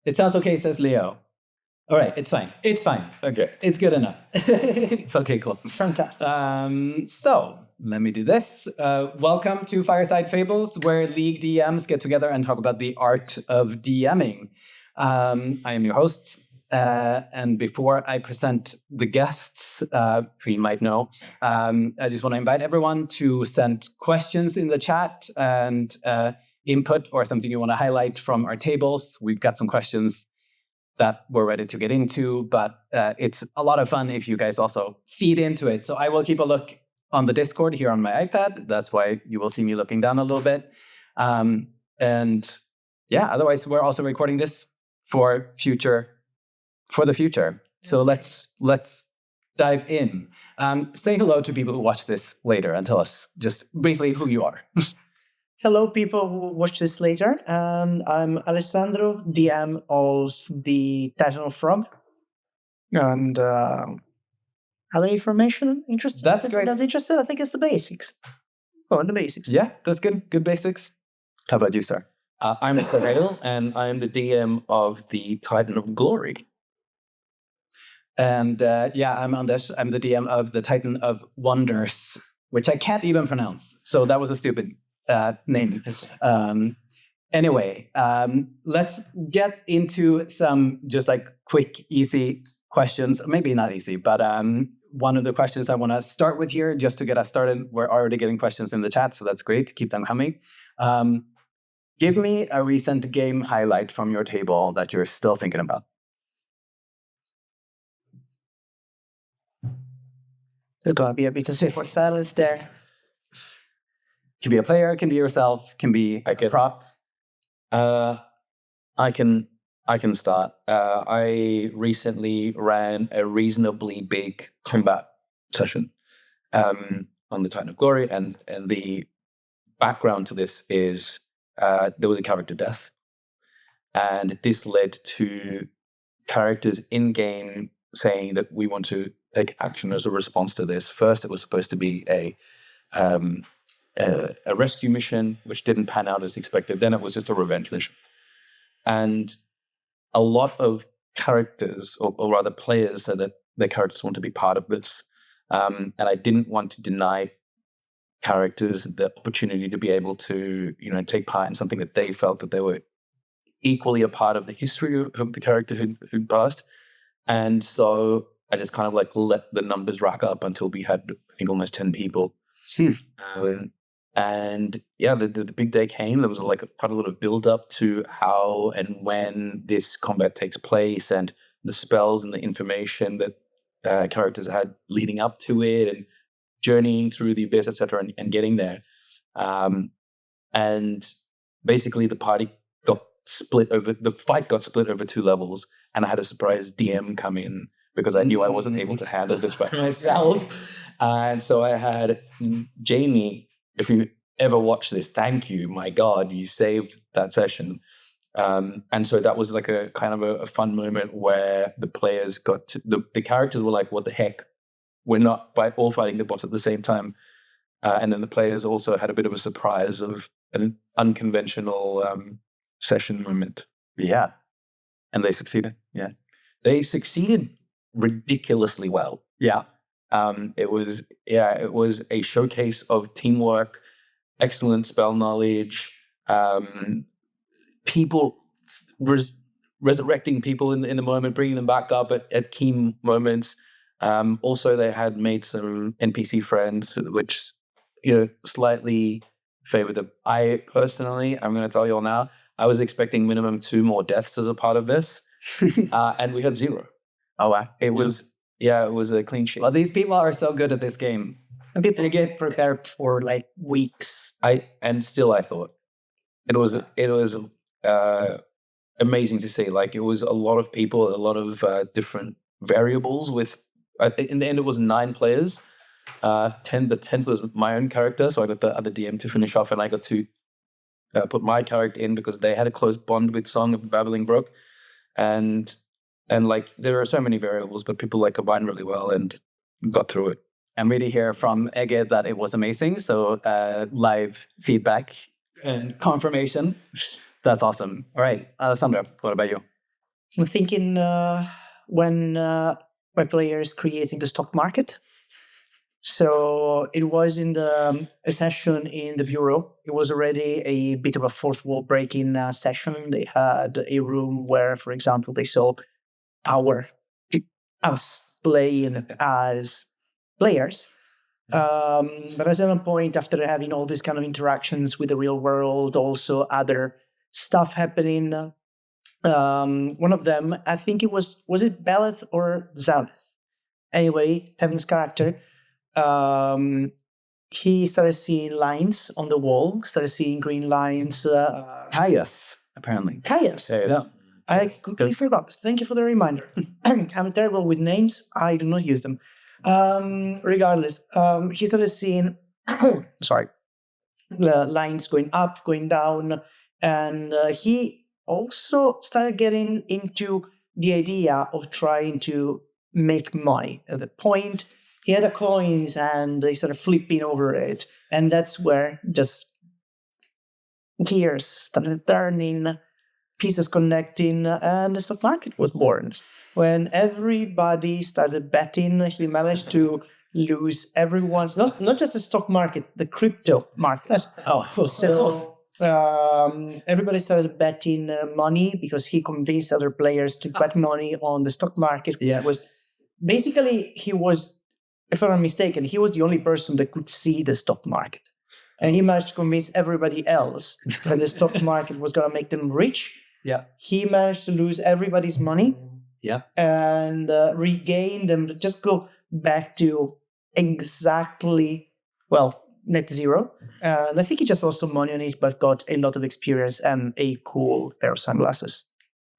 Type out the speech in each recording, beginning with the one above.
It sounds okay, says Leo. All right, it's fine. It's fine. Okay. It's good enough. Okay, cool. Fantastic. So let me do this. Welcome to Fireside Fables, where League DMs get together and talk about the art of DMing. I am your host. And before I present the guests, who you might know, I just want to invite everyone to send questions in the chat and input or something you want to highlight from our tables. We've got some questions that we're ready to get into, but it's a lot of fun if you guys also feed into it. So I will keep a look on the Discord here on my iPad. That's why you will see me looking down a little bit. And yeah, otherwise we're also recording this for the future. So let's dive in. Say hello to people who watch this later and tell us just briefly who you are. Hello, people who watch this later. And I'm Alessandro, DM of the Titan of Frog. And other information interested? That's great. Not interested? I think it's the basics. Oh, the basics. Yeah, that's good. Good basics. How about you, sir? I'm Sohail, and I'm the DM of the Titan of Glory. And I'm Anders. I'm the DM of the Titan of Wonders, which I can't even pronounce. So that was a stupid name. Anyway, let's get into some just like quick, easy questions. Maybe not easy, but one of the questions I want to start with here, just to get us started. We're already getting questions in the chat, so that's great. Keep them coming. Give me a recent game highlight from your table that you're still thinking about. There's going to be a bit of awkward silence there. Can be a player, can be yourself, can be a prop. I can start. I recently ran a reasonably big combat session on the Titan of Glory, and the background to this is there was a character death, and this led to characters in game saying that we want to take action as a response to this. First, it was supposed to be a rescue mission, which didn't pan out as expected. Then it was just a revenge mission. And a lot of characters, or rather players, said that their characters want to be part of this. And I didn't want to deny characters the opportunity to be able to, take part in something that they felt that they were equally a part of the history of the character who'd passed. And so I just kind of like let the numbers rack up until we had, I think, almost 10 people. And yeah, the big day came. There was like quite a lot of build up to how and when this combat takes place, and the spells and the information that characters had leading up to it, and journeying through the abyss, etc., and getting there. And basically, the fight got split over 2 levels, and I had a surprise DM come in because I knew I wasn't able to handle this by myself. And so I had Jamie. If you ever watch this, thank you. My God, you saved that session. And so that was like a kind of a fun moment where the players got to, the characters were like, what the heck? We're not all fighting the boss at the same time. And then the players also had a bit of a surprise of an unconventional session moment. Yeah. And they succeeded. Yeah. They succeeded ridiculously well. Yeah. It was a showcase of teamwork, excellent spell knowledge, people resurrecting people in the moment, bringing them back up at key moments. Also, they had made some NPC friends, which slightly favored them. I personally, I'm going to tell you all now, I was expecting minimum 2 more deaths as a part of this, and we had 0. Oh wow! It was a clean sheet. Well, these people are so good at this game. And people get prepared for like weeks. I thought it was amazing to see. Like, it was a lot of people, a lot of different variables. With in the end, it was 9 players. The 10th was my own character, so I got the other DM to finish off, and I got to put my character in because they had a close bond with Song of the Babbling Brook, and like there are so many variables, but people like combined really well and got through it. I'm really hear from Ege that it was amazing. So live feedback and confirmation. That's awesome. All right, Alessandro, what about you? I'm thinking when players creating the stock market. So it was in a session in the bureau. It was already a bit of a fourth wall breaking session. They had a room where, for example, they saw us playing as players. But at some point, after having all these kind of interactions with the real world, also other stuff happening. One of them, I think it was it Beleth or Zaleth? Anyway, Tevin's character, he started seeing lines on the wall, started seeing green lines. Caius, apparently. Caius. Yeah. I completely forgot. Thank you for the reminder. I'm terrible with names. I do not use them. Regardless, he started seeing lines going up, going down, and he also started getting into the idea of trying to make money. At the point, he had a coin in his hand, he started flipping over it, and that's where just gears started turning, pieces connecting, and the stock market was born. When everybody started betting, he managed to lose everyone's, not just the stock market, the crypto market. So everybody started betting money because he convinced other players to bet money on the stock market. Yeah. He was, if I'm not mistaken, he was the only person that could see the stock market. And he managed to convince everybody else that the stock market was going to make them rich. Yeah. He managed to lose everybody's money. Yeah. And regain them, just go back to exactly, net zero. And I think he just lost some money on it, but got a lot of experience and a cool pair of sunglasses.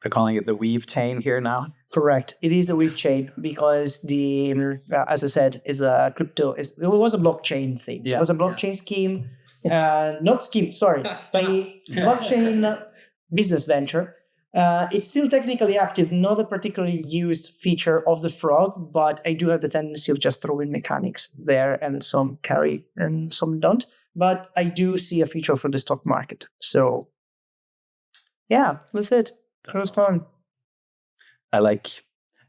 They're calling it the weave chain here now. Correct. It is the weave chain because as I said, is a crypto. It was a blockchain thing. Yeah. It was a blockchain scheme, a blockchain business venture. It's still technically active, not a particularly used feature of the frog, but I do have the tendency of just throwing mechanics there, and some carry and some don't. But I do see a feature for the stock market. So, yeah, that's it. It was fun. I like.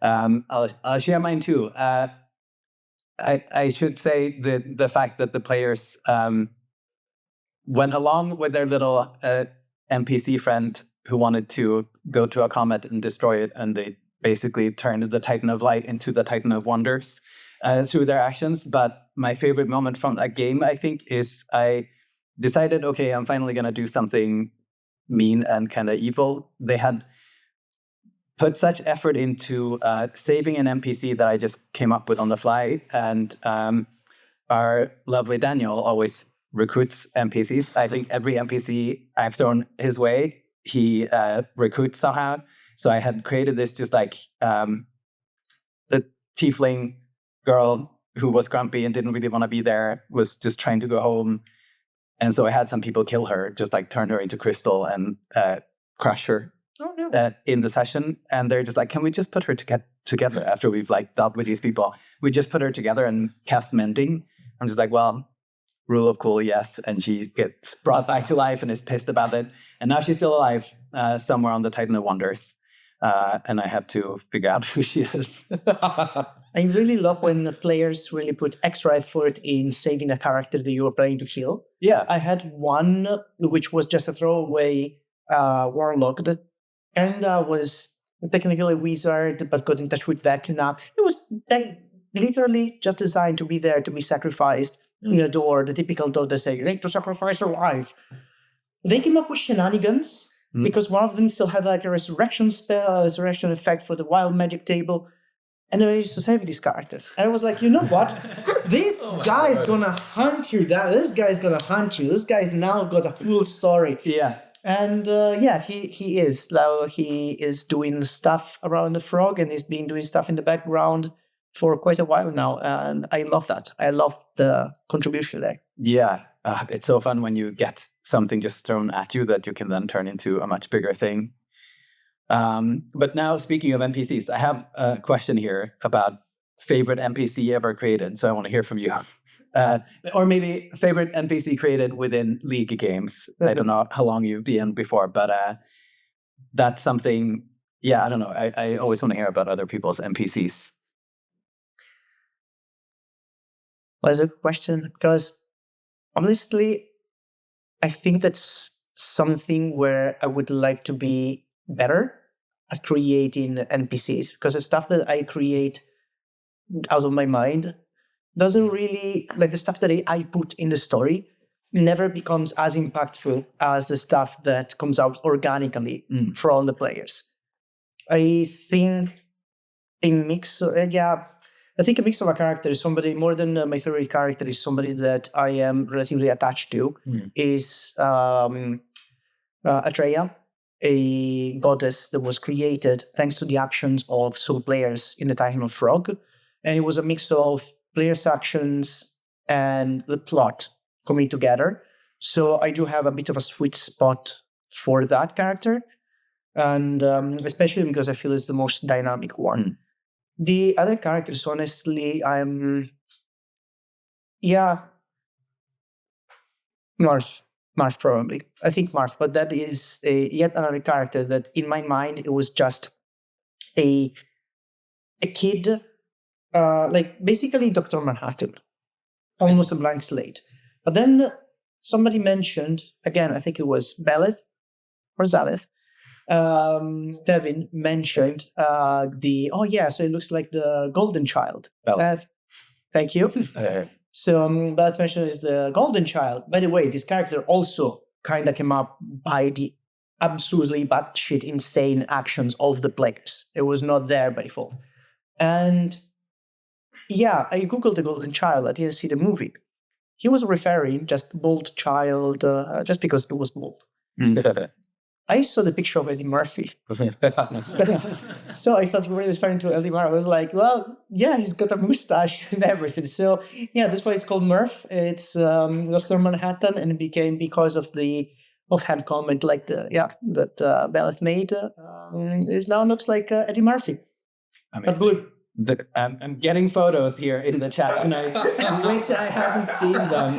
I'll share mine too. I should say the fact that the players went along with their little NPC friend who wanted to go to a comet and destroy it, and they basically turned the Titan of Light into the Titan of Wonders through their actions. But my favorite moment from that game, I think, is I decided, okay, I'm finally going to do something mean and kind of evil. They had put such effort into saving an NPC that I just came up with on the fly. And our lovely Daniel always recruits NPCs. I think every NPC I've thrown his way, he recruits somehow. So I had created this just like the tiefling girl who was grumpy and didn't really want to be there, was just trying to go home. And so I had some people kill her, just like turn her into crystal and crush her. Oh, no. In the session. And they're just like, can we just put her together after we've like dealt with these people? We just put her together and cast mending. I'm just like, well, rule of cool, yes. And she gets brought back to life and is pissed about it. And now she's still alive somewhere on the Titan of Wonders. And I have to figure out who she is. I really love when the players really put extra effort in saving a character that you were planning to kill. Yeah. I had one which was just a throwaway warlock that kind of was technically a wizard, but got in touch with Vecna. It was literally just designed to be there to be sacrificed in a door, the typical door that say, you need to sacrifice your life. They came up with shenanigans because one of them still had like a resurrection spell, a resurrection effect for the wild magic table. And I used to save this character. And I was like, you know what? This guy's gonna hunt you down. This guy's gonna hunt you. This guy's now got a full story. Yeah. And he is. Now he is doing stuff around the frog, and he's been doing stuff in the background for quite a while now. And I love that. I love the contribution there. Yeah. It's so fun when you get something just thrown at you that you can then turn into a much bigger thing. But now, speaking of NPCs, I have a question here about favorite NPC ever created. So I want to hear from you. Or maybe favorite NPC created within League games. I don't know how long you've DM'd before, but that's something Yeah, I don't know. I always want to hear about other people's NPCs. Well, that's a good question, because honestly, I think that's something where I would like to be better at creating NPCs, because the stuff that I create out of my mind doesn't really, like the stuff that I put in the story never becomes as impactful as the stuff that comes out organically from the players. I think a mix, I think a mix of a character is somebody, more than my favorite character, is somebody that I am relatively attached to, is Atreya, a goddess that was created thanks to the actions of some players in the Titan of Frog. And it was a mix of players' actions and the plot coming together. So I do have a bit of a sweet spot for that character. And especially because I feel it's the most dynamic one. The other characters, honestly, Marth probably. I think Marth, but that is yet another character that in my mind, it was just a kid, like basically Dr. Manhattan, almost a blank slate. But then somebody mentioned, again, I think it was Beleth or Zaleth, Devin mentioned so it looks like the golden child. Thank you. So Beth mentioned is the golden child. By the way, this character also kind of came up by the absolutely batshit insane actions of the players. It was not there by default. And yeah, I googled the golden child. I didn't see the movie. He was referring just bald child, just because it was bald. I saw the picture of Eddie Murphy. So I thought you were referring to Eddie Murphy. I was like, well, yeah, he's got a mustache and everything. So yeah, that's why it's called Murph. It's Dr. Manhattan, and it became because of the offhand comment that Bellet made. It now looks like Eddie Murphy. But blue. I'm getting photos here in the chat, and I wish I hadn't seen them.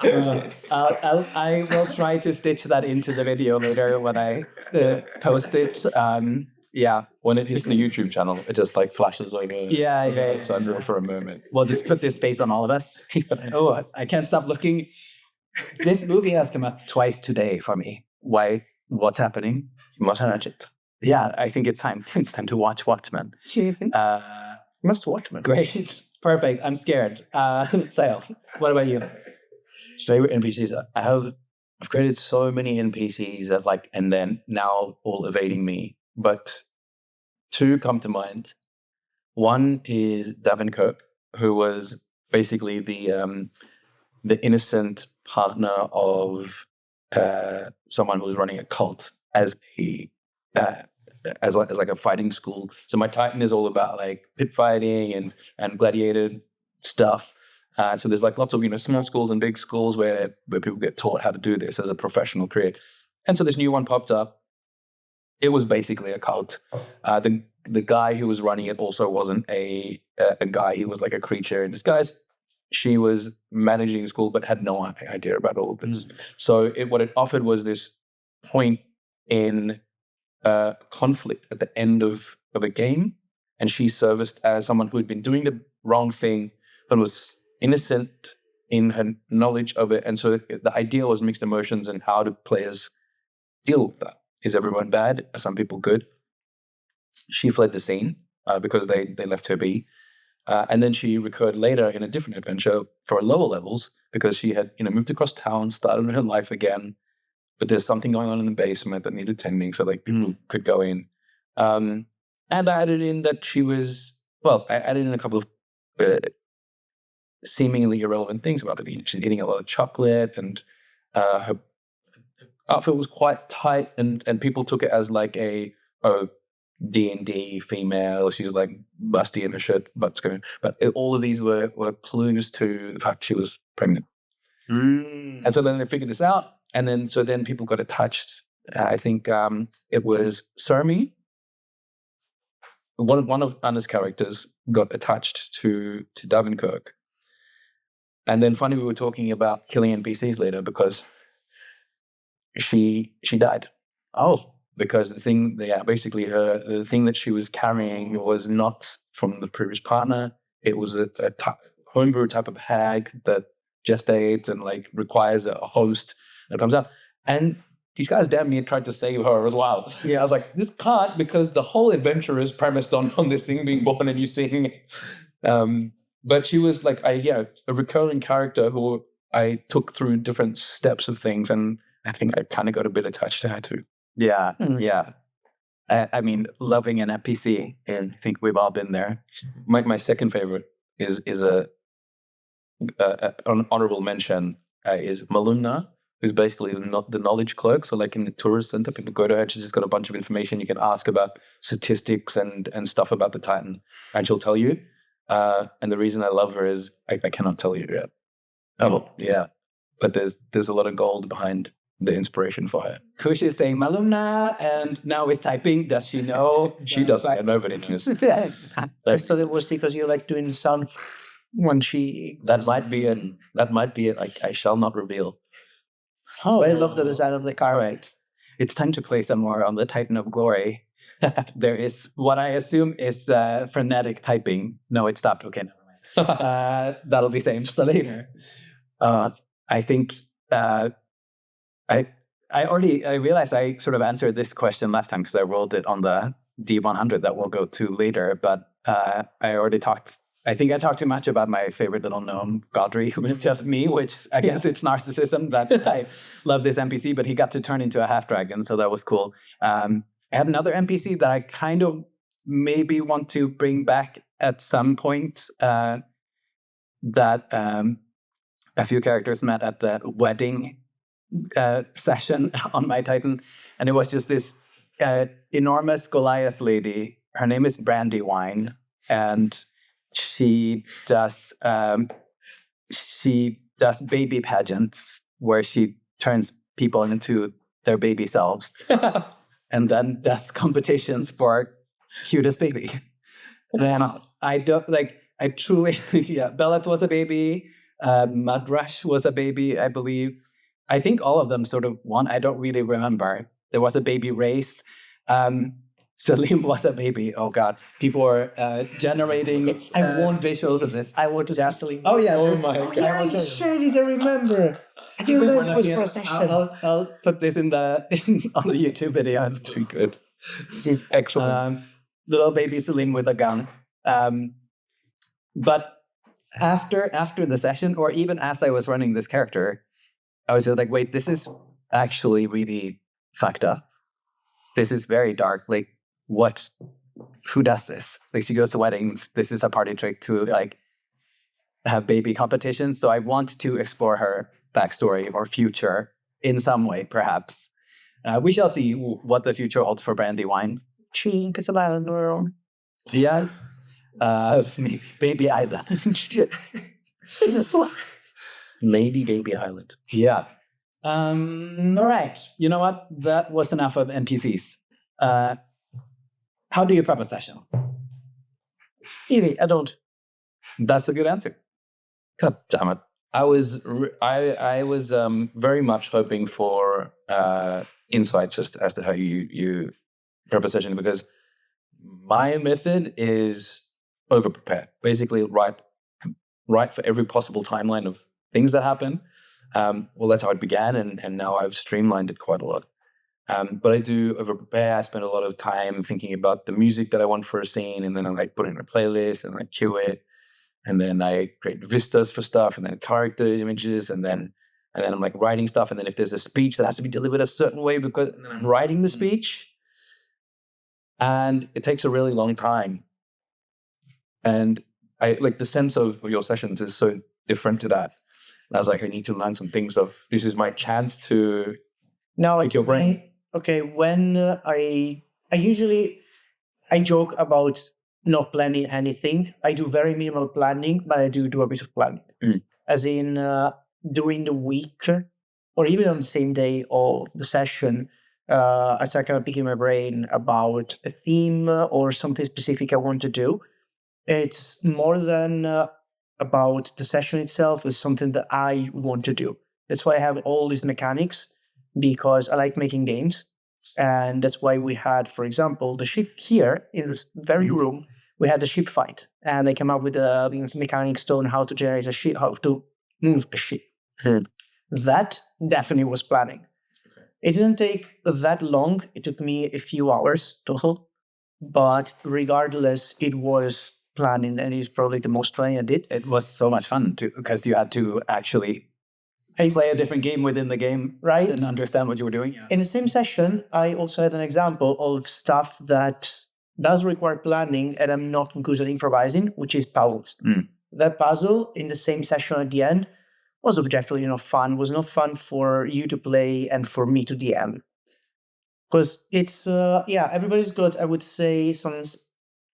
I will try to stitch that into the video later when I post it. When it hits the YouTube channel, it just like flashes on Alessandro for a moment. We'll just put this face on all of us. Oh, I can't stop looking. This movie has come up twice today for me. Why? What's happening? You must watch it. Yeah, I think it's time. It's time to watch Watchmen. Must Watchmen. Great. Perfect. I'm scared. Sohail, what about you? Favorite NPCs? I've created so many NPCs and then now all evading me. But two come to mind. One is Davin Kirk, who was basically the innocent partner of someone who was running a cult as like a fighting school. So my Titan is all about like pit fighting and gladiator stuff. So there's like lots of small schools and big schools where people get taught how to do this as a professional career. And so this new one popped up. It was basically a cult. The guy who was running it also wasn't a guy. He was like a creature in disguise. She was managing the school but had no idea about all of this. So what it offered was this point in conflict at the end of a game, and she serviced as someone who had been doing the wrong thing but was innocent in her knowledge of it. And so the idea was mixed emotions and how do players deal with that. Is everyone bad? Are some people good? She fled the scene because they left her be. And then she recurred later in a different adventure for lower levels because she had moved across town, started her life again. But there's something going on in the basement that needed tending, so like people could go in. And I added in that I added in a couple of seemingly irrelevant things about it. She's eating a lot of chocolate, and her outfit was quite tight, and people took it as like D&D female. She's like busty in her shirt, butt's going. But all of these were clues to the fact she was pregnant. And so then they figured this out. And then people got attached. I think it was Sermi. One of Anna's characters got attached to Davin Kirk. And then finally we were talking about killing NPCs later because she died. Oh. because the thing, basically the thing that she was carrying was not from the previous partner. It was a homebrew type of hag that gestates and like requires a host that comes out. And these guys damn near tried to save her as well. Yeah, I was like, this can't, because the whole adventure is premised on this thing being born and you seeing it. But she was like a recurring character who I took through different steps of things, and I think I kind of got a bit attached to her too. Yeah, yeah. I mean, loving an NPC, and I think we've all been there. My second favorite is an honorable mention is Malumna, who's basically the knowledge clerk. So like in the tourist center, people go to her, she's just got a bunch of information you can ask about statistics and stuff about the Titan, and she'll tell you. And the reason I love her is I cannot tell you yet. Oh, yeah. But there's a lot of gold behind the inspiration for her. Kush is saying Malumna, and now is typing. Does she know? She doesn't. Nobody knows. I thought it was because you like doing sound when she... That might be it. I shall not reveal. Oh, I love the design of the car. Right. It's time to play some more on the Titan of Glory. There is what I assume is frenetic typing. No, it stopped. Okay, never mind. That'll be saved for later. I think I realized I sort of answered this question last time because I rolled it on the D100 that we'll go to later. But I think I talked too much about my favorite little gnome, Gaudry, who was just me, which I guess it's narcissism that I love this NPC, but he got to turn into a half dragon, so that was cool. I had another NPC that I kind of maybe want to bring back at some point, that a few characters met at the wedding session on my Titan, and it was just this enormous Goliath lady. Her name is Brandywine, and she does baby pageants where she turns people into their baby selves, and then does competitions for cutest baby. Then I truly, Beleth was a baby. Mudrush was a baby, I believe. I think all of them sort of won. I don't really remember. There was a baby race. Salim was a baby. Oh God, people were generating visuals of this. I want to see Salim. Oh yeah, Oh my God. Yeah, I sure didn't remember. I think this was for a session. I'll put this on the YouTube video. It's too good. This is excellent. Little baby Salim with a gun. But after the session, or even as I was running this character, I was just like, wait, this is actually really fucked up. This is very dark. Like, who does this? Like, she goes to weddings. This is a party trick to like have baby competitions. So I want to explore her backstory or future in some way, perhaps. We shall see what the future holds for Brandywine. She gets an island on her own. Yeah. Maybe Baby Island. Maybe Baby Island. Yeah. All right. You know what? That was enough of NPCs. How do you prep a session? Easy. I don't. That's a good answer. God damn it! I was very much hoping for insights as to how you prep a session, because my method is over prepare. Basically, write for every possible timeline of things that happen. Well, that's how it began, and now I've streamlined it quite a lot. But I do over prepare. I spend a lot of time thinking about the music that I want for a scene, and then I like put it in a playlist and I cue it, and then I create vistas for stuff, and then character images, and then I'm like writing stuff, and then if there's a speech that has to be delivered a certain way, and then I'm writing the speech, and it takes a really long time. And I like the sense of your sessions is so different to that. And I was like, I need to learn some things of this is my chance to pick your brain. When I joke about not planning anything. I do very minimal planning, but I do a bit of planning. As in during the week or even on the same day of the session, I start kind of picking my brain about a theme or something specific I want to do. It's more than about the session itself. It's something that I want to do. That's why I have all these mechanics, because I like making games. And that's why we had, for example, the ship here in this very room, we had the ship fight. And I came up with a mechanics on how to generate a ship, how to move a ship. That definitely was planning. It didn't take that long. It took me a few hours total. But regardless, it was planning, and it's probably the most planning I did. It was so much fun too, because you had to actually play a different game within the game, right? And understand what you were doing. Yeah. In the same session, I also had an example of stuff that does require planning, and I'm not good at improvising, which is puzzles. That puzzle in the same session at the end was objectively not fun. Was not fun for you to play and for me to DM. Because it's, everybody's got, I would say, some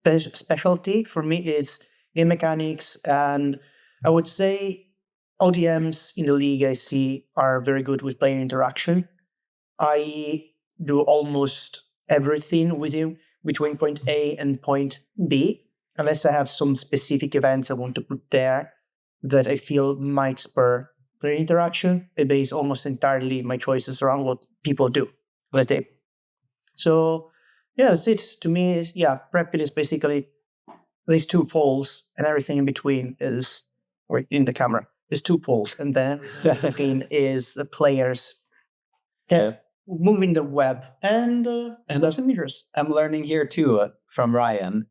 specialty. For me, it's game mechanics. And I would say ODMs in the league I see are very good with player interaction. I do almost everything with you between point A and point B, unless I have some specific events I want to put there that I feel might spur player interaction. I base almost entirely my choices around what people do. So, that's it. To me, prepping is basically these two poles, and everything in between is, or in the camera, there's two poles, and then everything is the players moving the web and meters. I'm learning here too from Ryan.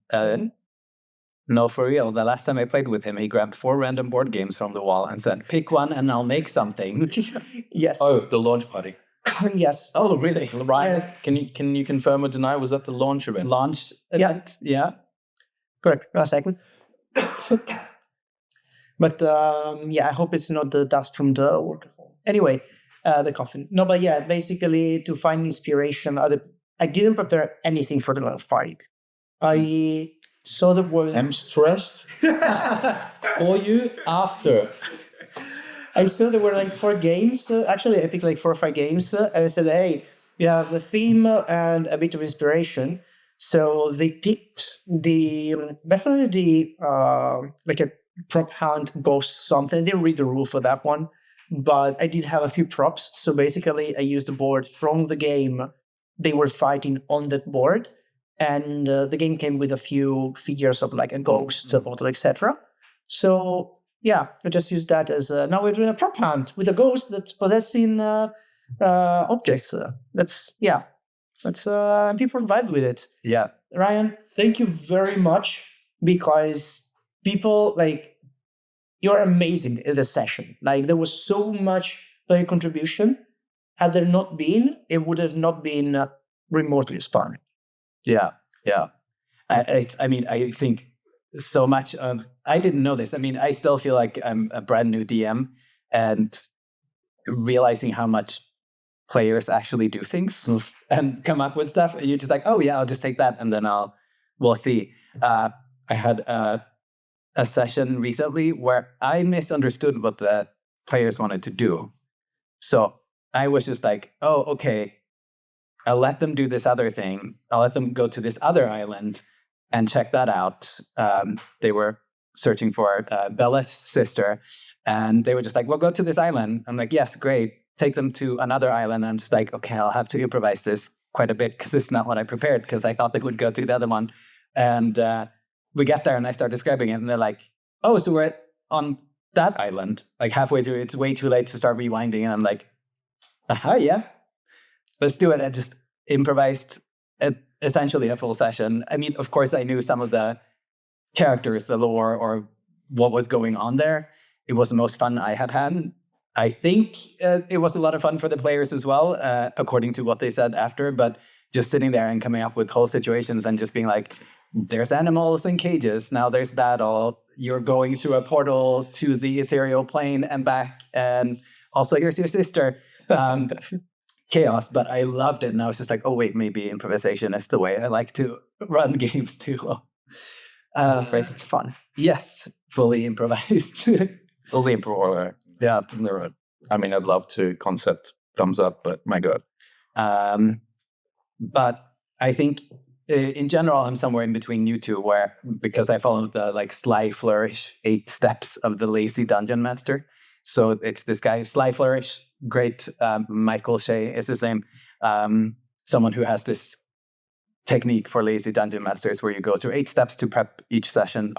No, for real. The last time I played with him, he grabbed 4 random board games from the wall and said, "Pick one, and I'll make something." Yes. Oh, the launch party. Yes. Oh, really? Ryan, can you confirm or deny? Was that the launch event? Launch event? Yeah. Correct. A second. But I hope it's not the dust from the waterfall. Anyway, the coffin. No, but basically to find inspiration. I didn't prepare anything for the launch party. I saw the word. I'm stressed for you after. I saw there were like 4 games. Actually, I picked like 4 or 5 games, and I said, "Hey, we have the theme and a bit of inspiration." So they picked definitely like a prop hunt ghost something. I didn't read the rule for that one, but I did have a few props. So basically, I used the board from the game they were fighting on that board, and the game came with a few figures of like a ghost, a bottle, etc. So. I just used that as now we're doing a prop hunt with a ghost that's possessing objects. People vibe with it. Yeah. Ryan, thank you very much, because people you're amazing in this session. Like there was so much player contribution. Had there not been, it would have not been remotely as fun. Yeah. I think so much of, I didn't know this. I mean, I still feel like I'm a brand new DM, and realizing how much players actually do things and come up with stuff. And you're just like, oh yeah, I'll just take that, and then we'll see. I had a session recently where I misunderstood what the players wanted to do. So I was just like, oh, okay, I'll let them do this other thing. I'll let them go to this other island and check that out. They were searching for Bella's sister, and they were just like, well, go to this island. I'm like, yes, great. Take them to another island. I'm just like, okay, I'll have to improvise this quite a bit, because it's not what I prepared, because I thought they would go to the other one. And we get there, and I start describing it, and they're like, oh, so we're on that island. Like halfway through, it's way too late to start rewinding. And I'm like, yeah, let's do it. I just improvised essentially a full session. I mean, of course, I knew some of the characters, the lore, or what was going on there. It was the most fun I had had. I think it was a lot of fun for the players as well, according to what they said after. But just sitting there and coming up with whole situations and just being like, there's animals in cages, now there's battle, you're going through a portal to the ethereal plane and back, and also here's your sister. Chaos, but I loved it, and I was just like, oh wait, maybe improvisation is the way I like to run games too. It's fun. Yes, fully improvised. Fully improvised. Yeah, I mean, I'd love to concept thumbs up, but my God. But I think in general, I'm somewhere in between you two, where, because I follow the sly flourish 8 steps of the lazy dungeon master. So it's this guy, Sly Flourish, great, Michael Shea is his name. someone who has this technique for lazy dungeon masters where you go through 8 steps to prep each session.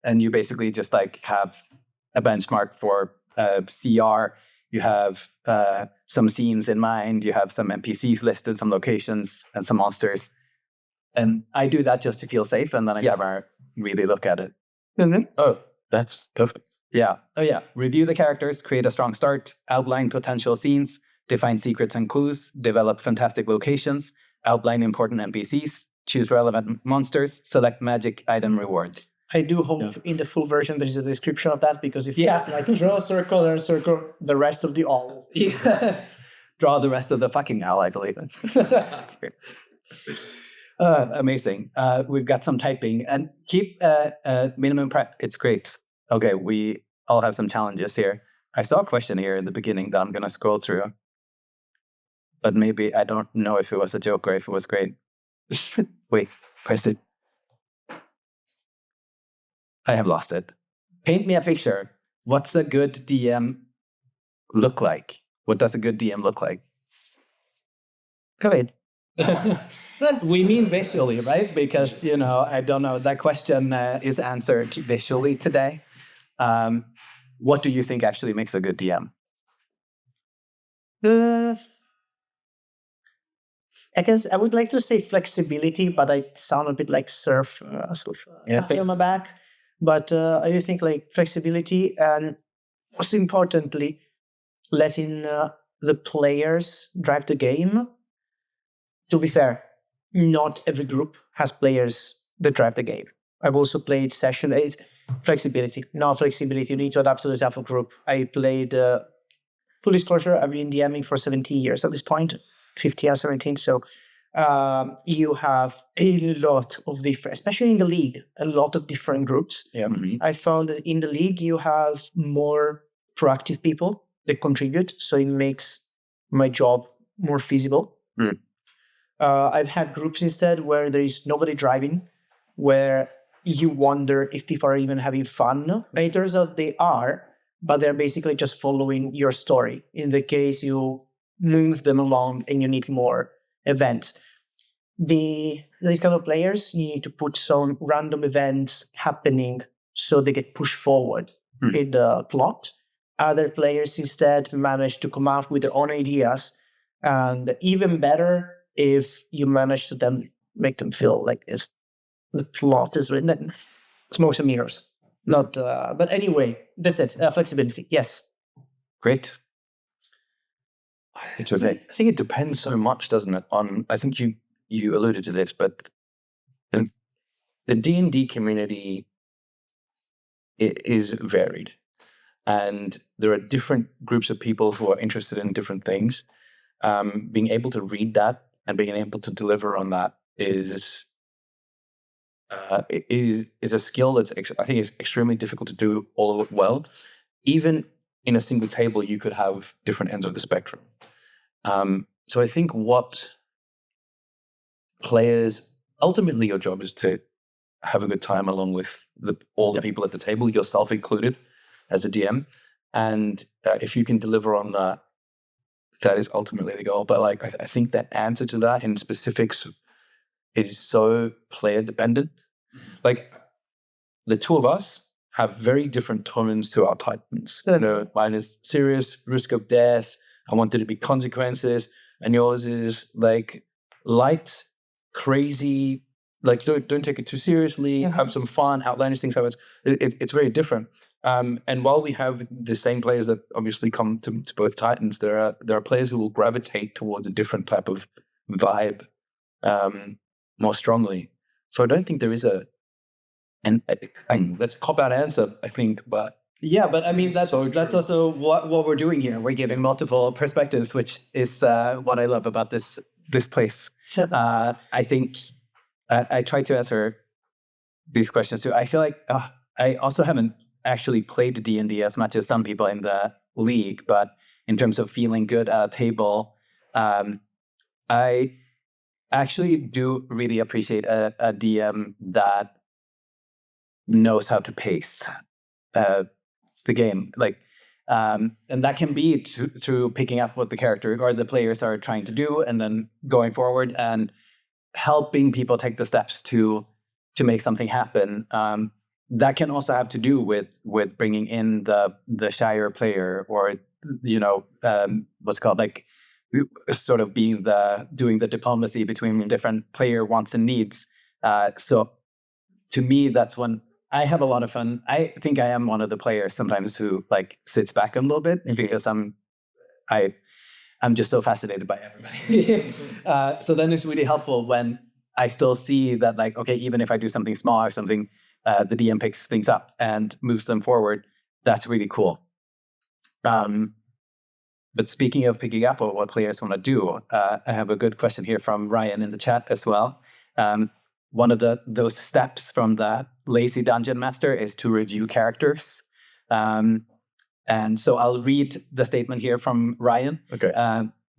And you basically just like have a benchmark for CR. You have some scenes in mind. You have some NPCs listed, some locations, and some monsters. And I do that just to feel safe, and then I never really look at it. Mm-hmm. Oh, that's perfect. Yeah. Oh, yeah. Review the characters, create a strong start, outline potential scenes, define secrets and clues, develop fantastic locations, outline important NPCs, choose relevant monsters, select magic item rewards. I do hope in the full version there is a description of that, because if it's like draw a circle and a circle, the rest of the owl. Yes. Draw the rest of the fucking owl, I believe. Amazing. We've got some typing, and keep minimum prep. It's great. Okay, we all have some challenges here. I saw a question here in the beginning that I'm going to scroll through, but maybe I don't know if it was a joke or if it was great. Wait, press it. I have lost it. Paint me a picture. What's a good DM look like? What does a good DM look like? Go ahead. We mean visually, right? Because, I don't know, that question is answered visually today. What do you think actually makes a good DM? I guess I would like to say flexibility, but I sound a bit like surf on my back. But I do think like flexibility, and most importantly, letting the players drive the game. To be fair, not every group has players that drive the game. I've also played session. It's flexibility. No flexibility. You need to adapt to the type of group. I played, full disclosure, I've been DMing for 17 years at this point, 15 or 17. So you have a lot of different, especially in the league, a lot of different groups. Yeah. Mm-hmm. I found that in the league, you have more proactive people that contribute. So it makes my job more feasible. Mm. I've had groups instead where there is nobody driving, where you wonder if people are even having fun. And it turns out they are, but they're basically just following your story. In the case you move them along and you need more events. These kind of players, you need to put some random events happening so they get pushed forward in the plot. Other players instead manage to come out with their own ideas, and even better if you manage to then make them feel like the plot is written. Smokes and mirrors. Not, but anyway, that's it. Flexibility, yes. Great. I think it depends so much, doesn't it? I think you alluded to this, but the D&D community is varied, and there are different groups of people who are interested in different things. Being able to read that and being able to deliver on that is a skill that's I think is extremely difficult to do all well. Even in a single table, you could have different ends of the spectrum. So I think what players, ultimately your job is to have a good time along with all the people at the table, yourself included as a DM. And if you can deliver on that, that is ultimately the goal. But like, I think the answer to that in specifics is so player dependent. Like the two of us have very different tones to our Titans. Mine is serious, risk of death. I want there to be consequences. And yours is like light, crazy, like don't take it too seriously, have some fun, outlandish things. It's very different. And while we have the same players that obviously come to both Titans, there are players who will gravitate towards a different type of vibe more strongly. So I don't think there is that's a cop-out answer, I think, but yeah, but I mean that's also what we're doing here. We're giving multiple perspectives, which is what I love about this place. I think I try to answer these questions too. I feel like I also haven't actually played D&D as much as some people in the league, but in terms of feeling good at a table, I actually do really appreciate a DM that knows how to pace the game. Like And that can be through picking up what the character or the players are trying to do, and then going forward and helping people take the steps to make something happen. That can also have to do with bringing in the shyer player, or what's called like sort of doing the diplomacy between different player wants and needs. So to me, that's when I have a lot of fun. I think I am one of the players sometimes who like sits back a little bit because I'm just so fascinated by everybody. So then it's really helpful when I still see that, like, okay, even if I do something small or something, the DM picks things up and moves them forward. That's really cool. But speaking of picking up or what players want to do, I have a good question here from Ryan in the chat as well. One of those steps from the lazy dungeon master is to review characters. And so I'll read the statement here from Ryan. Okay.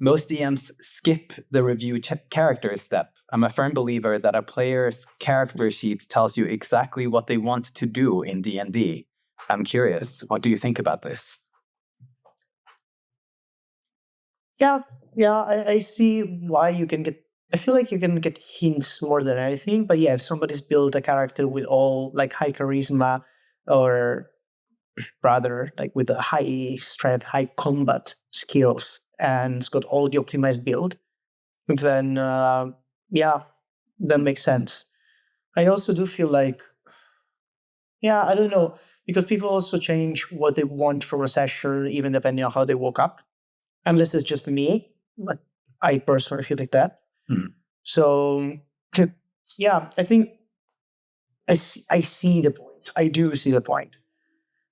Most DMs skip the review characters step. I'm a firm believer that a player's character sheet tells you exactly what they want to do in D&D. I'm curious, what do you think about this? Yeah, I see why you can get. I feel like you can get hints more than anything. But yeah, if somebody's built a character with all like high charisma, or rather like with a high strength, high combat skills, and it's got all the optimized build, then that makes sense. I also do feel like, I don't know, because people also change what they want from a session, even depending on how they woke up. Unless it's just me, but I personally feel like that. So, I think I see the point. I do see the point.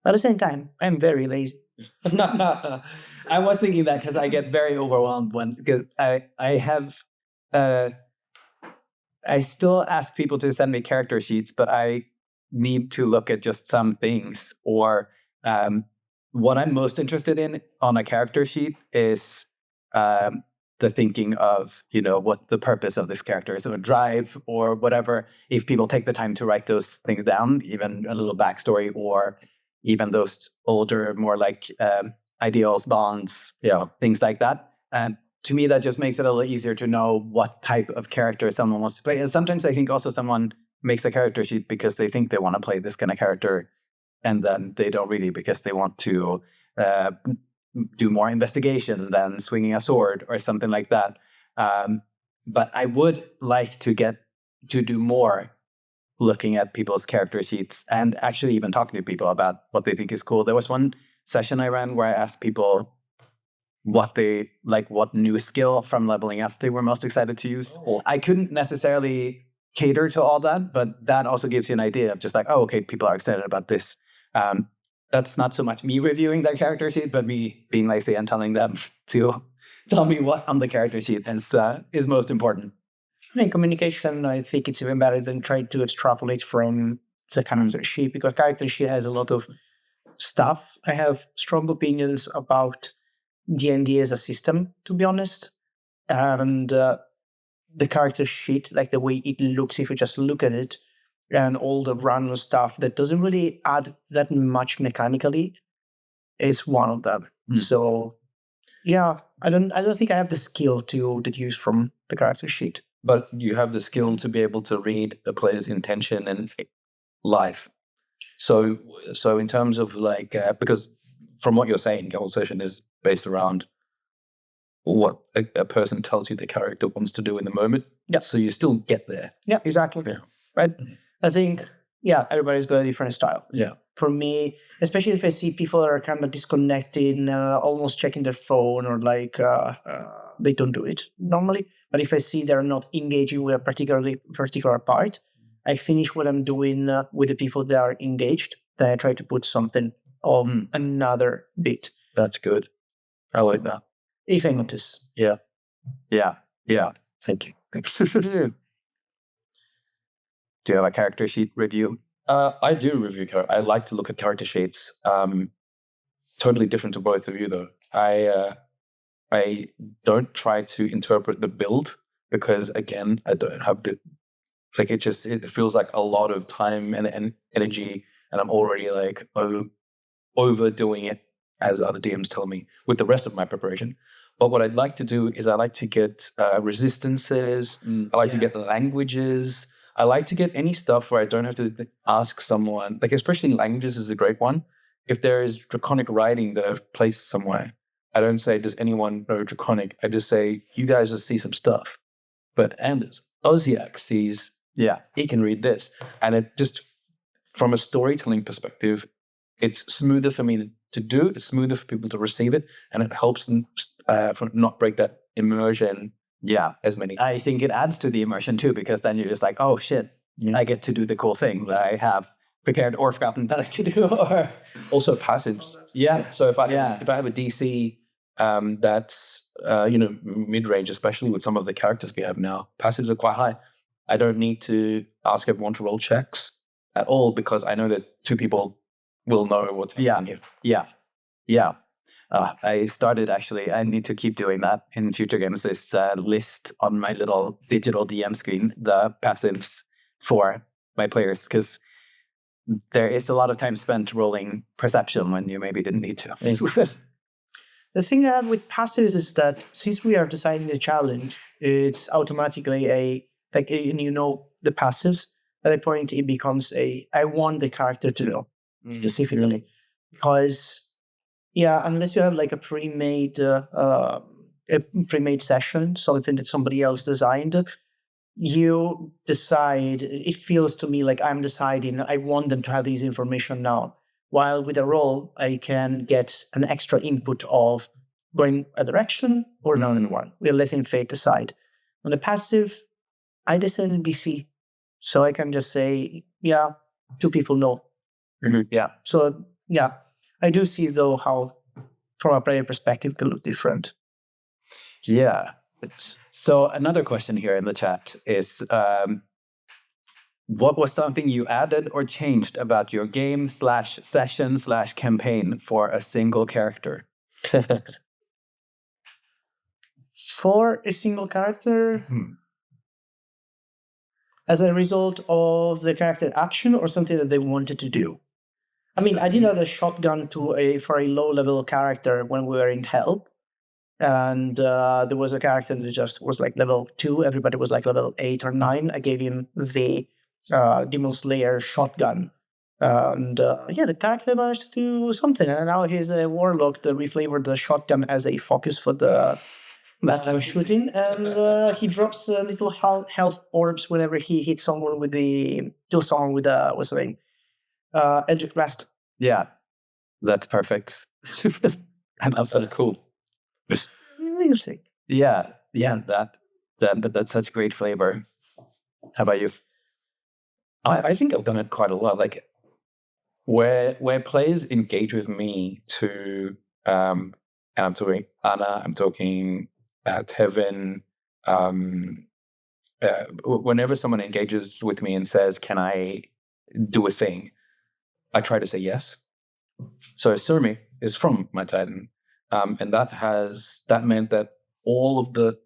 At the same time, I'm very lazy. I was thinking that because I get very overwhelmed because I still ask people to send me character sheets, but I need to look at just some things. Or what I'm most interested in on a character sheet is the thinking of, what the purpose of this character is, or drive or whatever. If people take the time to write those things down, even a little backstory, or even those older, more like ideals, bonds, things like that. To me, that just makes it a little easier to know what type of character someone wants to play. And sometimes I think also someone makes a character sheet because they think they want to play this kind of character, and then they don't really, because they want to do more investigation than swinging a sword or something like that. But I would like to get to do more looking at people's character sheets and actually even talking to people about what they think is cool. There was one session I ran where I asked people what new skill from leveling up they were most excited to use. I couldn't necessarily cater to all that, but that also gives you an idea of just like, oh, okay, people are excited about this. That's not so much me reviewing their character sheet, but me being lazy and telling them to tell me what on the character sheet is most important. In communication, I think it's even better than trying to extrapolate from the character sheet, because character sheet has a lot of stuff. I have strong opinions about D&D as a system, to be honest. And the character sheet, like the way it looks, if you just look at it, and all the random stuff that doesn't really add that much mechanically, is one of them. So, I don't think I have the skill to deduce from the character sheet. But you have the skill to be able to read the player's intention and life. So in terms of like, because from what you're saying, the whole session is based around what a person tells you the character wants to do in the moment. Yeah. So you still get there. Yeah, exactly. Yeah. Right. I think, everybody's got a different style. Yeah. For me, especially if I see people are kind of disconnected, almost checking their phone, or like they don't do it normally. But if I see they're not engaging with a particular part, I finish what I'm doing with the people that are engaged. Then I try to put something of another bit. That's good. I like that. If I notice. Yeah. Thank you. Do you have a character sheet review? I do review character. I like to look at character sheets. Totally different to both of you, though. I don't try to interpret the build because, again, I don't have the like. It feels like a lot of time and energy, and I'm already like overdoing it. as other DMs tell me, with the rest of my preparation. But what I'd like to do is I like to get resistances. I like to get languages. I like to get any stuff where I don't have to ask someone, like especially languages is a great one. If there is draconic writing that I've placed somewhere, I don't say, does anyone know draconic? I just say, you guys just see some stuff. But Anders, Oziak sees, he can read this. And it just, from a storytelling perspective, it's smoother for me to do, it's smoother for people to receive it, and it helps them not break that immersion as many. I think it adds to the immersion too, because then you're just like, oh shit, I get to do the cool thing that I have prepared or forgotten that I could do. Or also passives. So if I have a DC that's mid-range, especially with some of the characters we have now, passives are quite high. I don't need to ask everyone to roll checks at all because I know that 2 people will know what's happening here. I started actually, I need to keep doing that in future games, this list on my little digital DM screen, the passives for my players, because there is a lot of time spent rolling perception when you maybe didn't need to. The thing I have with passives is that since we are designing the challenge, it's automatically the passives. At that point, it becomes I want the character to know specifically, because unless you have like a pre-made session, something that somebody else designed, you decide. It feels to me like I'm deciding. I want them to have this information now. While with a roll, I can get an extra input of going a direction or another one. We're letting fate decide. On the passive, I decided BC. So I can just say, 2 people know. So, I do see, though, how, from a player perspective, it can look different. Yeah. So another question here in the chat is, what was something you added or changed about your game /session /campaign for a single character? For a single character, as a result of the character action or something that they wanted to do. I mean, I did add a shotgun for a low-level character when we were in Hell. And there was a character that just was like level 2. Everybody was like level 8 or 9. I gave him the Demon Slayer shotgun. And the character managed to do something. And now he's a warlock that reflavored the shotgun as a focus for the shooting. And he drops little health orbs whenever he hits someone with what's the name? Eldritch Blast. Yeah, that's perfect. That's cool. Interesting. That's such great flavor. How about you? I think I've done it quite a lot. Like where players engage with me to, and I'm talking Anna, I'm talking Tevin. Whenever someone engages with me and says, "Can I do a thing?" I try to say yes. So Surmi is from my Titan. And that meant that all of the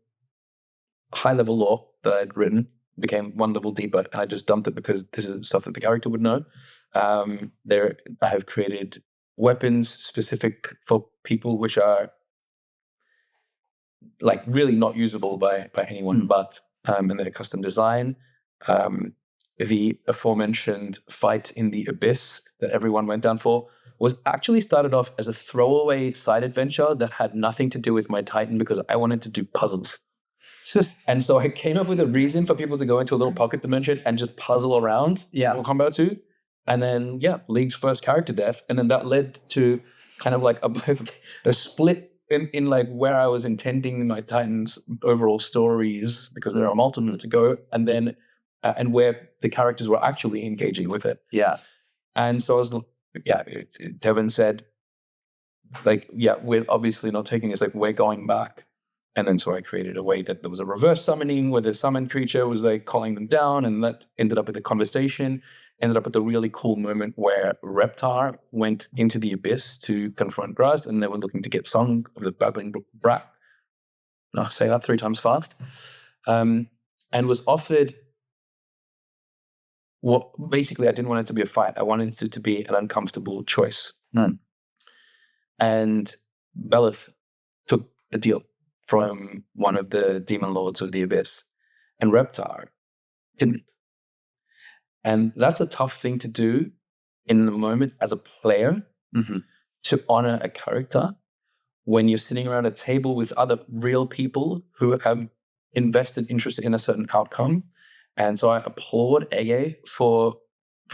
high-level lore that I'd written became 1 level deeper, and I just dumped it because this is stuff that the character would know. I have created weapons specific for people which are like really not usable by anyone but in their custom design. The aforementioned fight in the abyss that everyone went down for was actually started off as a throwaway side adventure that had nothing to do with my Titan because I wanted to do puzzles. And so I came up with a reason for people to go into a little pocket dimension and just puzzle around Mortal Kombat 2. And then, League's first character death. And then that led to kind of like a split in like where I was intending my Titan's overall stories, because there are multiple to go, and then and where the characters were actually engaging with it. And so I was, Devin said, like, we're obviously not taking this, like, we're going back. And then so I created a way that there was a reverse summoning where the summoned creature was like calling them down, and that ended up with a conversation, ended up with a really cool moment where Reptar went into the abyss to confront Grass, and they were looking to get Song of the Babbling Brat. I'll say that 3 times fast. And was offered what basically I didn't want it to be a fight. I wanted it to be an uncomfortable choice. And Belith took a deal from one of the demon lords of the abyss, and Reptar didn't. And that's a tough thing to do in the moment as a player, to honor a character when you're sitting around a table with other real people who have invested interest in a certain outcome. And so I applaud Ege for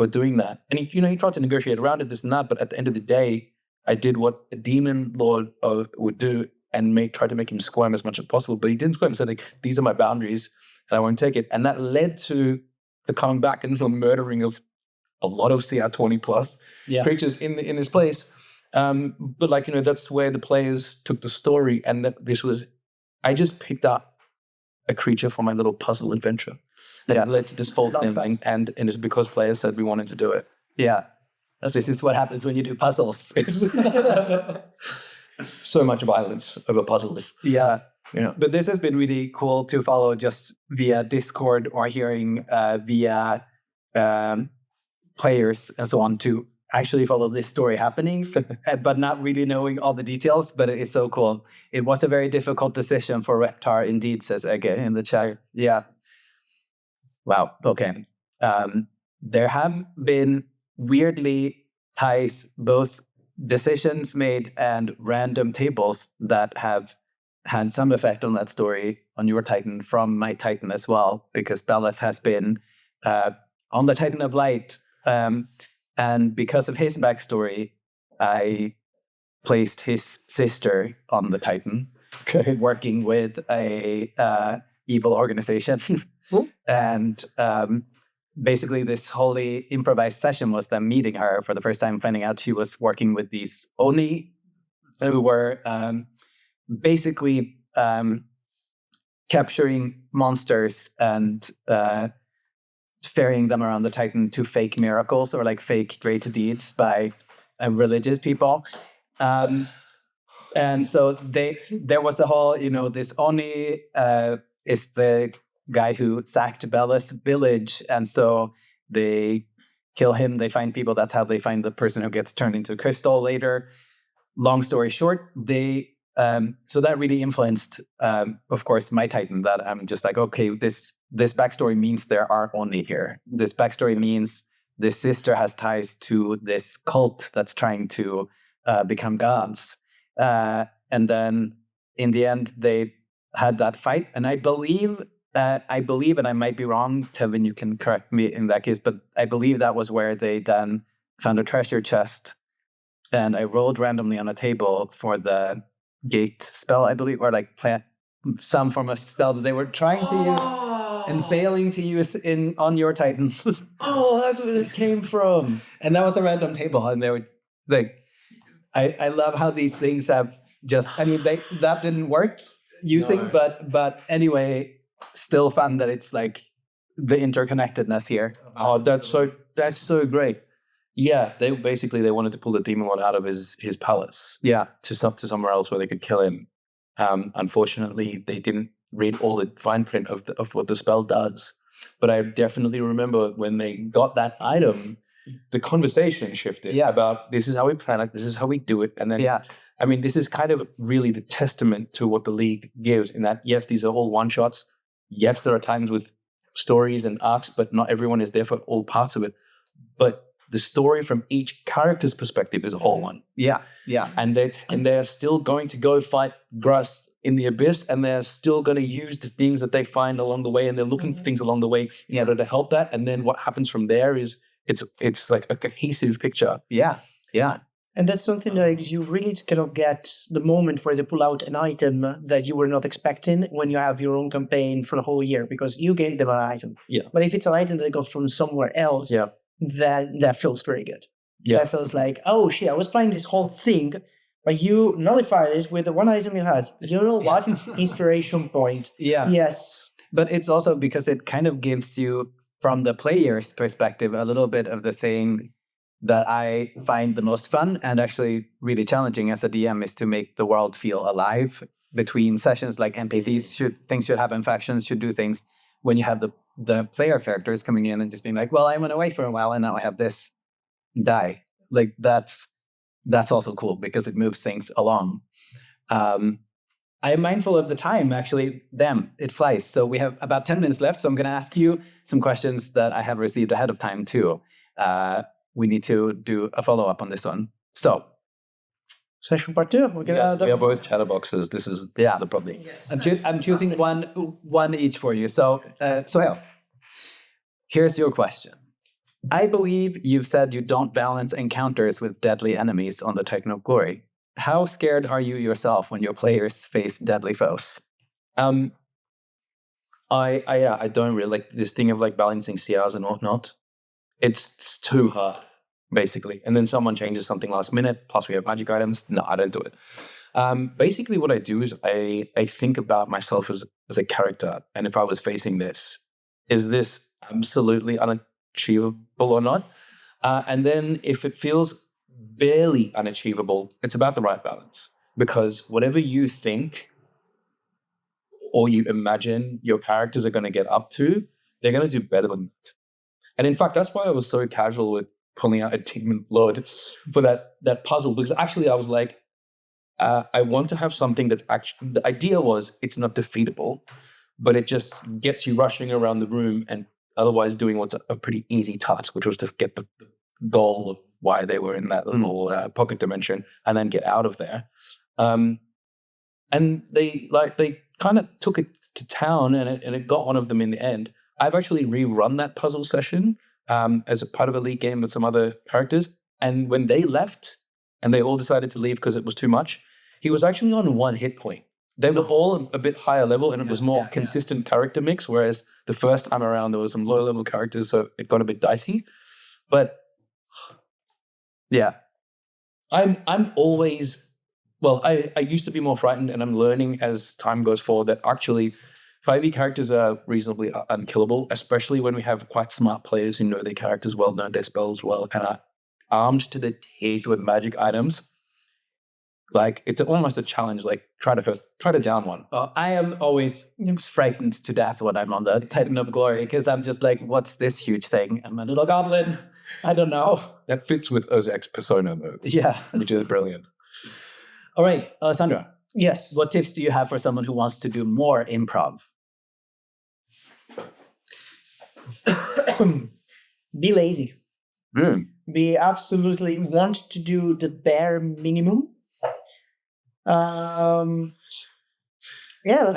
doing that. And he tried to negotiate around it, this and that, but at the end of the day, I did what a demon lord would do and try to make him squirm as much as possible. But he didn't squirm and said, like, these are my boundaries and I won't take it. And that led to the coming back and the murdering of a lot of CR20 plus creatures in this place. But like, that's where the players took the story, and that I just picked up a creature for my little puzzle adventure that led to this whole thing. And it's because players said we wanted to do it. Yeah. This is what happens when you do puzzles. So much violence over puzzles. Yeah. But this has been really cool to follow just via Discord or hearing via players and so on, to actually follow this story happening, but not really knowing all the details. But it is so cool. It was a very difficult decision for Reptar, indeed, says Ege in the chat. Yeah. Wow. Okay. There have been weirdly ties, both decisions made and random tables that have had some effect on that story on your Titan from my Titan as well, because Belith has been on the Titan of Light. And because of his backstory, I placed his sister on the Titan, working with a evil organization. And basically this wholly improvised session was them meeting her for the first time, finding out she was working with these Oni, who were basically capturing monsters and ferrying them around the Titan to fake miracles or like fake great deeds by religious people. And so there was a whole, this Oni is the guy who sacked Bella's village. And so they kill him. They find people. That's how they find the person who gets turned into crystal later. Long story short, so that really influenced, of course, my Titan, that I'm just like, okay, this backstory means there are Oni here. This backstory means this sister has ties to this cult that's trying to become gods. And then in the end, they had that fight. And I believe, and I might be wrong, Tevin, you can correct me in that case, but I believe that was where they then found a treasure chest. And I rolled randomly on a table for the gate spell, I believe, or like plant some form of spell that they were trying to use and failing to use on your Titan. That's where it came from. And that was a random table. And they were like, I love how these things have just, that didn't work using, but anyway, still fun that it's like the interconnectedness here. Oh, that's so great. Yeah, they wanted to pull the demon lord out of his palace. Yeah, to somewhere else where they could kill him. Unfortunately, they didn't read all the fine print of what the spell does. But I definitely remember when they got that item, the conversation shifted about this is how we plan it, this is how we do it, and then this is kind of really the testament to what the League gives. In that, yes, these are all one shots. Yes, there are times with stories and arcs, but not everyone is there for all parts of it. But the story from each character's perspective is a whole one. Yeah. And they're still going to go fight Grust in the Abyss, and they're still going to use the things that they find along the way, and they're looking for things along the way in order to help that. And then what happens from there is it's like a cohesive picture. Yeah. And that's something that you really kind of get the moment where they pull out an item that you were not expecting when you have your own campaign for the whole year, because you gave them an item. Yeah. But if it's an item that goes from somewhere else, that feels very good. Yeah. That feels like, oh shit, I was planning this whole thing, but you nullified it with the one item you had. You know what? Inspiration point. Yeah. Yes. But it's also because it kind of gives you, from the player's perspective, a little bit of the thing that I find the most fun and actually really challenging as a DM is to make the world feel alive between sessions. Like NPCs things should happen, factions should do things. When you have the player characters coming in and just being like, well, I went away for a while and now I have this die. Like that's that's also cool because it moves things along. I am mindful of the time, actually. Damn, it flies. So we have about 10 minutes left. So I'm going to ask you some questions that I have received ahead of time, too. We need to do a follow-up on this one. So, session part 2. We are both chatterboxes. This is the problem. Yes. I'm choosing one each for you. So, Sohail, here's your question. I believe you've said you don't balance encounters with deadly enemies on the Titan of Glory. How scared are you yourself when your players face deadly foes? I don't really like this thing of like balancing CRs and whatnot. It's too hard, basically. And then someone changes something last minute, plus we have magic items. No, I don't do it. Basically what I do is I think about myself as a character. And if I was facing this, is this absolutely unachievable or not? And then if it feels barely unachievable, it's about the right balance. Because whatever you think or you imagine your characters are going to get up to, they're going to do better than that. And in fact, that's why I was so casual with pulling out Attainment Blood for that puzzle. Because actually I was like, I want to have something that's actually, the idea was it's not defeatable, but it just gets you rushing around the room and otherwise doing what's a pretty easy task, which was to get the goal of why they were in that little pocket dimension and then get out of there. And they kind of took it to town and it got one of them in the end. I've actually rerun that puzzle session as a part of a League game with some other characters. And when they left and they all decided to leave because it was too much, he was actually on 1 hit point. They were all a bit higher level and it was more consistent character mix, whereas the first time around there was some lower level characters, so it got a bit dicey. But yeah, I'm always, well, I used to be more frightened and I'm learning as time goes forward that actually 5e characters are reasonably unkillable, especially when we have quite smart players who know their characters well, know their spells well, and are armed to the teeth with magic items. Like, it's almost a challenge, like, try to down one. I am always frightened to death when I'm on the Titan of Glory, because I'm just like, what's this huge thing? I'm a little goblin. I don't know. That fits with Ozek's persona mode. Yeah. Which is brilliant. All right, Alessandro. Yes. What tips do you have for someone who wants to do more improv? Be lazy. Mm. Be absolutely want to do the bare minimum. I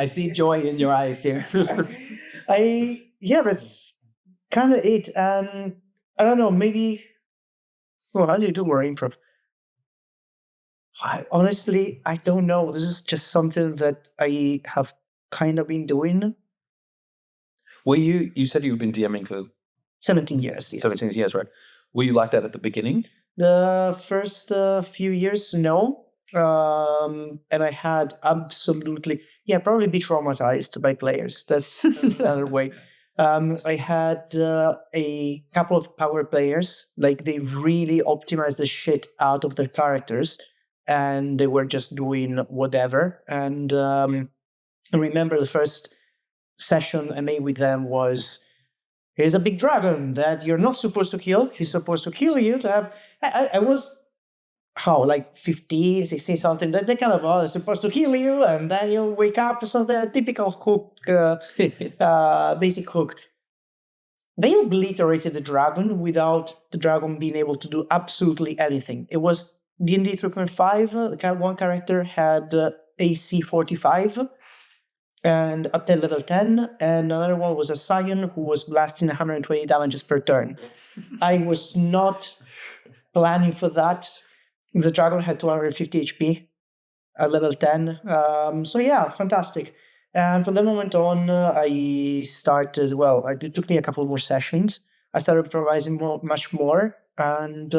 see joy in your eyes here. That's kind of it. And I don't know, maybe. Well, how do you do more improv? Honestly, I don't know. This is just something that I have kind of been doing. Were you said you've been DMing for 17 years. Yes. 17 years, right? Were you like that at the beginning? The first few years, no. And I had absolutely, probably be traumatized by players. That's another way. I had a couple of power players, like they really optimized the shit out of their characters and they were just doing whatever. And I remember the first session I made with them was, here's a big dragon that you're not supposed to kill. He's supposed to kill you to have... I was... like 15, 16, something. They kind of, they're supposed to kill you, and then you wake up, something, a typical hook, basic hook. They obliterated the dragon without the dragon being able to do absolutely anything. It was D&D 3.5, one character had AC 45, and at level 10, and another one was a Scion who was blasting 120 damages per turn. I was not planning for that. The dragon had 250 HP at level 10. Fantastic. And from that moment on, I started, it took me a couple more sessions. I started improvising much more. And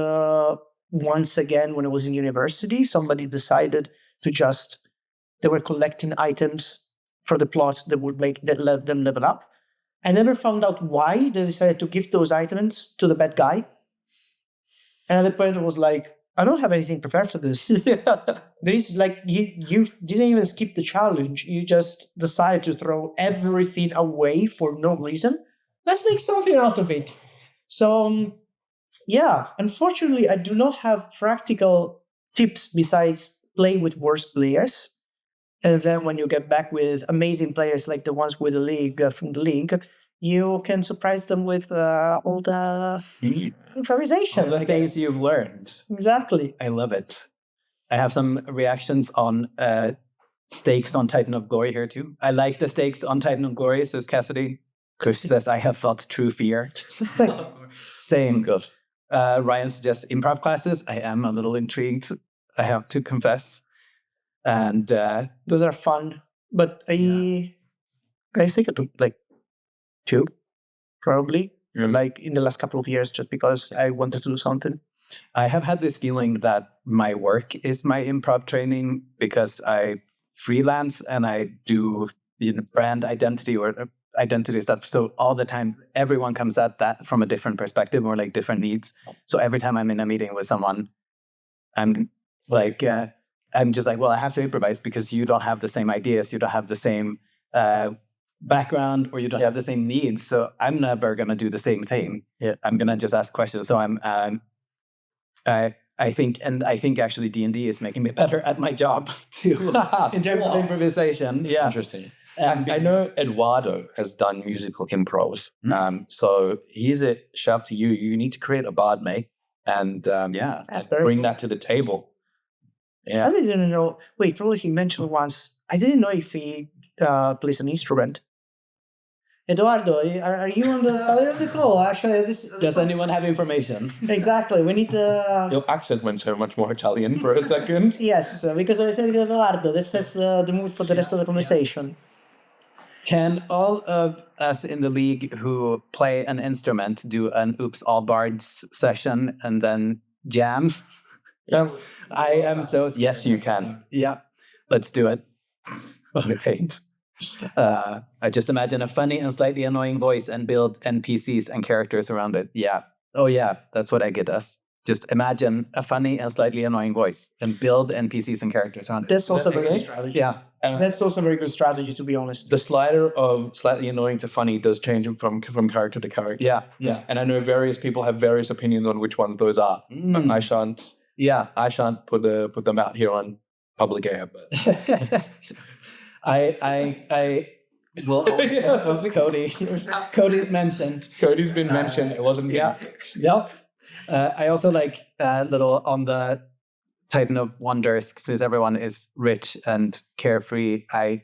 once again, when I was in university, somebody decided to they were collecting items for the plot that let them level up. I never found out why they decided to give those items to the bad guy. And at the point, it was like, I don't have anything prepared for this. This you didn't even skip the challenge. You just decided to throw everything away for no reason. Let's make something out of it. So, unfortunately, I do not have practical tips besides play with worse players. And then when you get back with amazing players like the ones with the league from the league, you can surprise them with all the improvisation. All the things you've learned. Exactly. I love it. I have some reactions on stakes on Titan of Glory here too. I like the stakes on Titan of Glory, says Cassidy. Chris says, I have felt true fear. Same. Good. Ryan suggests improv classes. I am a little intrigued, I have to confess. And those are fun. But I think I took like 2, probably, like in the last couple of years, just because I wanted to do something. I have had this feeling that my work is my improv training because I freelance and I do brand identity or identity stuff. So all the time, everyone comes at that from a different perspective or like different needs. So every time I'm in a meeting with someone, I'm like, I'm just like, well, I have to improvise because you don't have the same ideas, you don't have the same background, or you don't have the same needs. So I'm never gonna do the same thing. Yeah. I'm gonna just ask questions. So I think actually D&D is making me better at my job too, in terms of improvisation. That's Yeah, interesting. And I know Eduardo has done musical improvs. Mm. So here's a shout to you. You need to create a bard, mate, and That's very bring cool. that to the table. Yeah. I didn't know. Wait, probably he mentioned once. I didn't know if he plays an instrument. Eduardo, are you on the call? Actually, this does anyone have information? Exactly. We need to. Your accent went so much more Italian for a second. Yes, because I said Eduardo. That sets the mood for the rest of the conversation. Can all of us in the league who play an instrument do an Oops All Bards session and then jam? Yes. I am so... Yes, you can. Yeah, let's do it. Okay. I just imagine a funny and slightly annoying voice and build NPCs and characters around it. Yeah. Oh yeah, that's what Egg does. Just imagine a funny and slightly annoying voice and build NPCs and characters around it. That's also a very okay? good strategy. Yeah. That's also a very good strategy, to be honest. The slider of slightly annoying to funny does change from character to character. Yeah. Yeah. And I know various people have various opinions on which ones those are. Mm. I shan't. Yeah. I shan't put them out here on public air. But I will always of Cody. Cody's mentioned. Cody's been mentioned. It wasn't. Yeah. Yep. I also like a little on the Titan of Wonders, since everyone is rich and carefree. I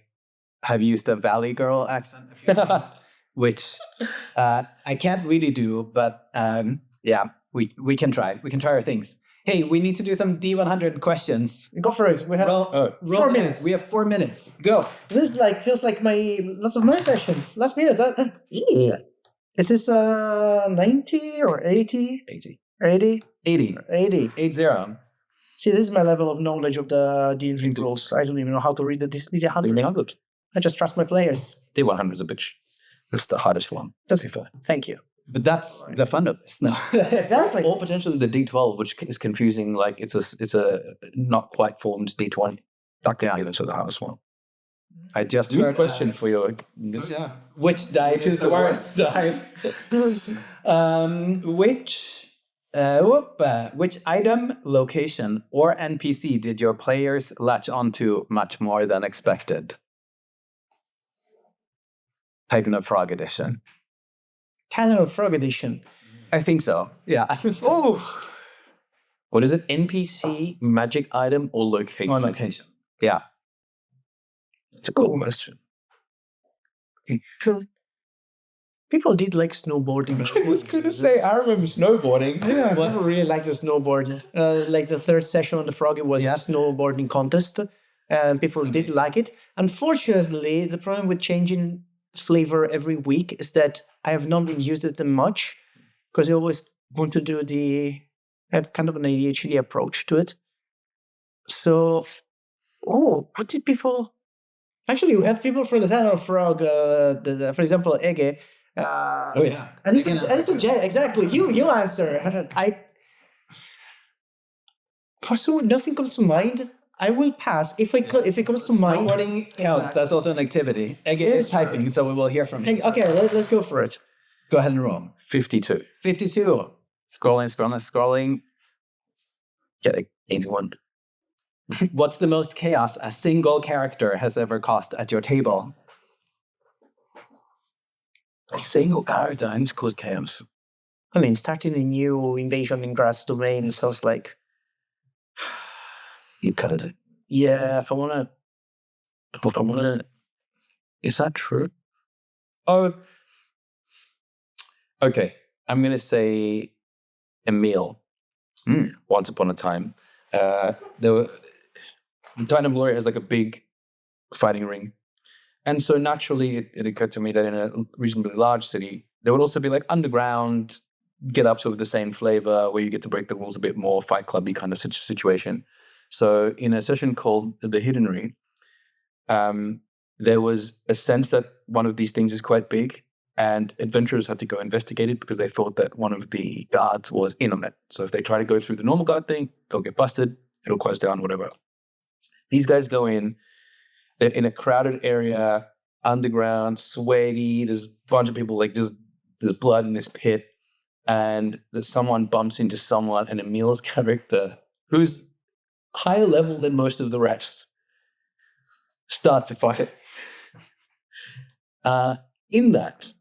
have used a Valley Girl accent a few times, which I can't really do, but yeah, we can try. We can try our things. Hey, we need to do some D100 questions. Go for it. We have Roll 4 minutes. We have 4 minutes. Go. This feels like lots of my sessions. Last minute. Yeah. Is this 90 or 80? 80. 80? 80. 80. 80. See, this is my level of knowledge of the D&D rules. I don't even know how to read the D100. I just trust my players. D100 is a bitch. That's the hardest one. That's fair. Thank you. But that's the fun of this. No. Exactly. Or potentially the D12, which is confusing. Like it's a not quite formed D20. That can be the hardest one. I just Good heard question for your. Yeah. Which die Which is the worst die? Which item, location, or NPC did your players latch onto much more than expected? Titan of Frog edition. Titan of Frog edition. I think so. Yeah. Oh. What is it? NPC, magic item, or location? Or location. Yeah. It's a cool question. People did like snowboarding. I was going to say, I remember snowboarding. Yeah, people really like the snowboarding. Like the third session on the Frog, it was a snowboarding contest. And people did like it. Unfortunately, the problem with changing flavor every week is that I have not been used it that much because I always want to do have kind of an ADHD approach to it. So, what did people... Actually, we have people from the Titan of Frog, for example, Ege. Oh yeah, Exactly. You answer. For some nothing comes to mind. I will pass if it comes to mind. Snowboarding counts. That's also an activity. Ege is typing, so we will hear from him. Okay, let's go for it. Go ahead and roll. 52. 52. Scrolling. Get an easy one. What's the most chaos a single character has ever caused at your table? A single character and just cause chaos. I mean, starting a new invasion in grass domain sounds like... You cut it. Yeah, I wanna. Is that true? Oh, okay. I'm gonna say Emil. Once upon a time, the Dynam Glory has like a big fighting ring, and so naturally it occurred to me that in a reasonably large city there would also be like underground get-ups with the same flavor where you get to break the rules a bit more, fight clubby kind of situation. So in a session called the Hidden Ring, there was a sense that one of these things is quite big, and adventurers had to go investigate it because they thought that one of the guards was in on it. So if they try to go through the normal guard thing, they'll get busted, it'll close down, whatever. These guys go in, they're in a crowded area, underground, sweaty, there's a bunch of people, like just there's blood in this pit, and there's someone bumps into someone, and Emil's character, who's higher level than most of the rest, starts a fight. In that,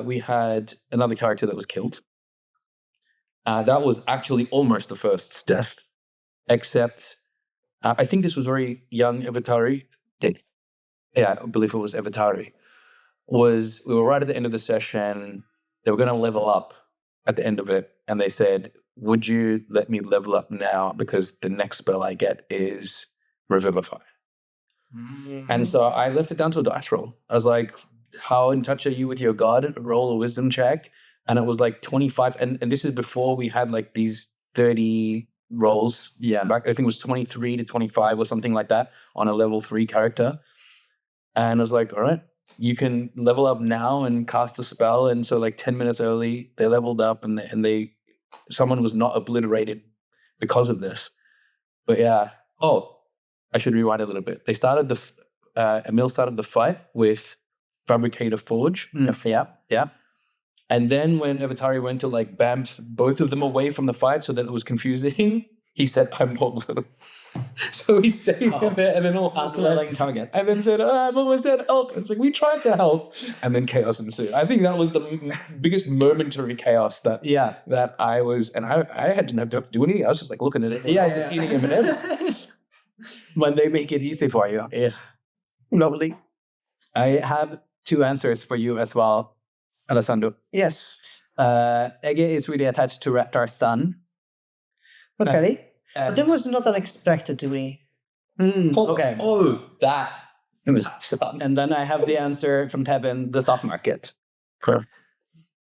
we had another character that was killed. That was actually almost the first death, except I think this was very young Evatari. Yeah, I believe it was Evatari. We were right at the end of the session. They were going to level up at the end of it, and they said, would you let me level up now because the next spell I get is Revivify? And so I left it down to a dice roll. I was like, how in touch are you with your god? Roll a wisdom check. And it was like 25. And this is before we had like these 30 rolls. Yeah. Back, I think it was 23 to 25 or something like that on a level 3 character. And I was like, all right, you can level up now and cast a spell. And so like 10 minutes early, they leveled up and someone was not obliterated because of this. But yeah. Oh, I should rewind a little bit. They started Emil started the fight with Fabricator Forge. Yeah. And then when Evatari went to like bamf both of them away from the fight so that it was confusing, he said, I'm not. So he stayed in there and then all target. And then said, I'm almost dead, help. It's like, we tried to help. And then chaos ensued. I think that was the biggest momentary chaos that I was, and I hadn't have to do anything. I was just like looking at it. Eating M&Ms. When they make it easy for you. Yes. Lovely. I have 2 answers for you as well, Alessandro. Yes. Ege is really attached to Reptar's son. Okay. But that was not unexpected to me. Okay. Oh, that. It was. And then I have the answer from Tevin, the stock market. Sure.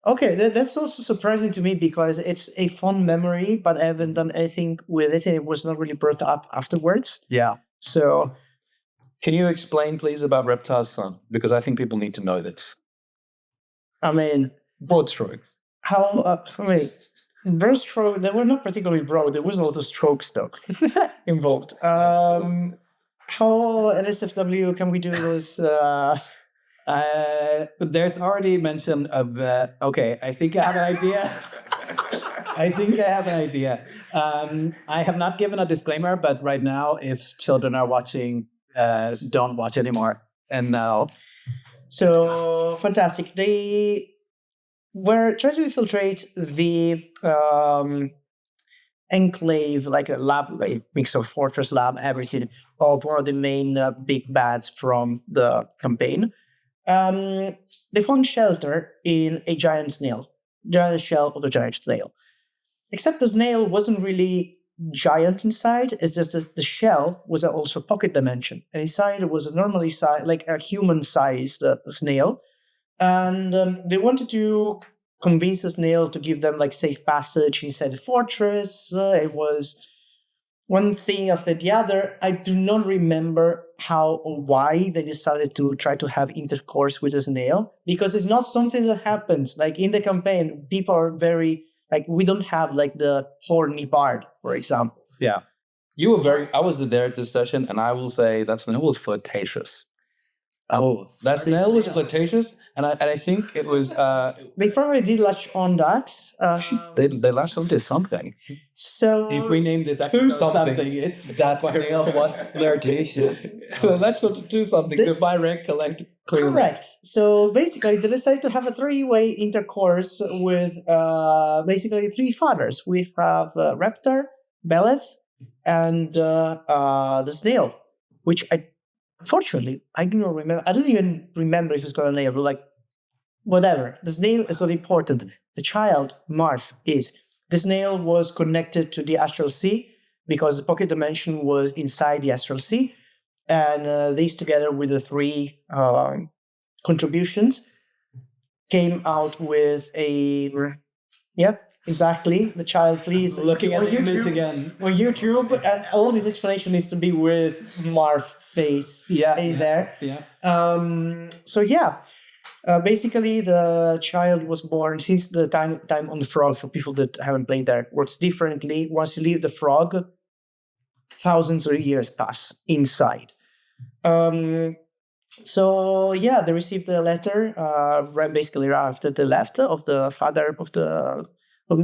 Okay, that's also surprising to me because it's a fond memory, but I haven't done anything with it and it was not really brought up afterwards. Yeah. So... Can you explain, please, about Reptar's son? Because I think people need to know this. I mean... Broad strokes. Broad stroke, they were not particularly broad. There was also stroke stock involved. How NSFW can we do this? There's already mention of... okay, I think I have an idea. I have not given a disclaimer, but right now, if children are watching... don't watch anymore. And now, so fantastic. They were trying to infiltrate the enclave, like a lab, like mix of fortress lab, everything of one of the main big bads from the campaign. They found shelter in a giant shell of a giant snail. Except the snail wasn't really giant inside. It's just that the shell was also pocket dimension, and inside it was a normally size, like a human-sized snail. And they wanted to convince the snail to give them like safe passage inside the fortress. It was one thing after the other. I do not remember how or why they decided to try to have intercourse with the snail, because it's not something that happens. Like in the campaign, people are very... Like, we don't have, like, the horny bard, for example. Yeah. I was there at this session, and I will say that snail was flirtatious. Oh, that snail was flirtatious, and I think it was They probably did latch on that. they latched onto something. So If we name this Two episode somethings. something, it's that snail was flirtatious. They latched onto two somethings. If I recollect clearly. correct. So basically, they decided to have a three-way intercourse with basically three fathers. We have Raptor, Beleth, and the snail, which unfortunately I do not remember. I don't even remember if it's got a name. But like, whatever. The snail is not important. The child, Marth, is. The snail was connected to the astral sea because the pocket dimension was inside the astral sea. And these, together with the three contributions, came out with a... Yeah, exactly. The child, please. Looking at on the image YouTube- again. On YouTube, all this explanation needs to be with Marth face in there. Yeah. So yeah, basically the child was born since the time on the frog. For people that haven't played there, works differently. Once you leave the frog, thousands of years pass inside. So yeah, they received the letter basically right after the left of the father of the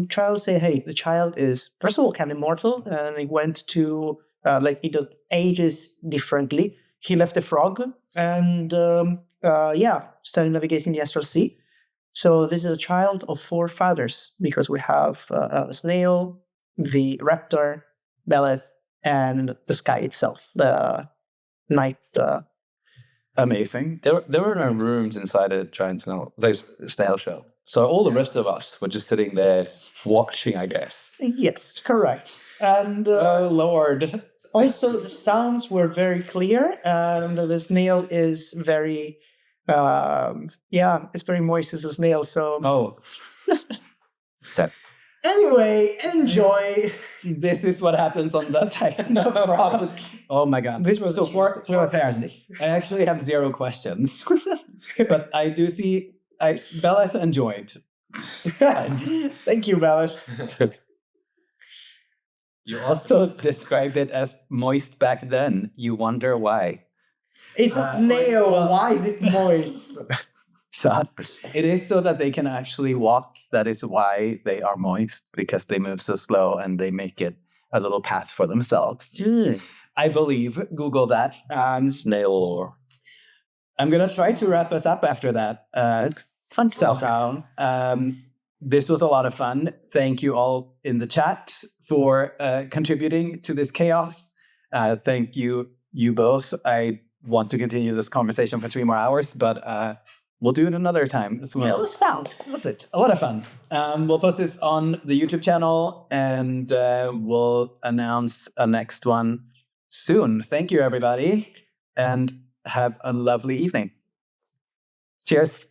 child. Say, hey, the child is first of all kind of immortal, and he went to it ages differently. He left the frog and started navigating the astral sea. So this is a child of four fathers because we have a snail, the raptor, Beleth, and the sky itself, the night. Amazing. There were no rooms inside a giant snail show. So all the rest of us were just sitting there watching, I guess. Yes, correct. And Oh, Lord. also the sounds were very clear, and the snail is very, it's very moist as a snail. So Oh. anyway, enjoy. This is what happens on the Titan of Frog. Oh my god. This was so a for huge- fairness. I actually have 0 questions. But I do see Beleth enjoyed. Thank you, Ballard. You also described it as moist back then. You wonder why. It's a snail. well- Why is it moist? It is so that they can actually walk. That is why they are moist, because they move so slow and they make it a little path for themselves. I believe. Google that. Snail lore. I'm going to try to wrap us up after that. Fun Down. This was a lot of fun. Thank you all in the chat for contributing to this chaos. Thank you both. I want to continue this conversation for 3 more hours, but we'll do it another time as well. It was fun. Loved it. A lot of fun. We'll post this on the YouTube channel, and we'll announce a next one soon. Thank you, everybody, and have a lovely evening. Cheers.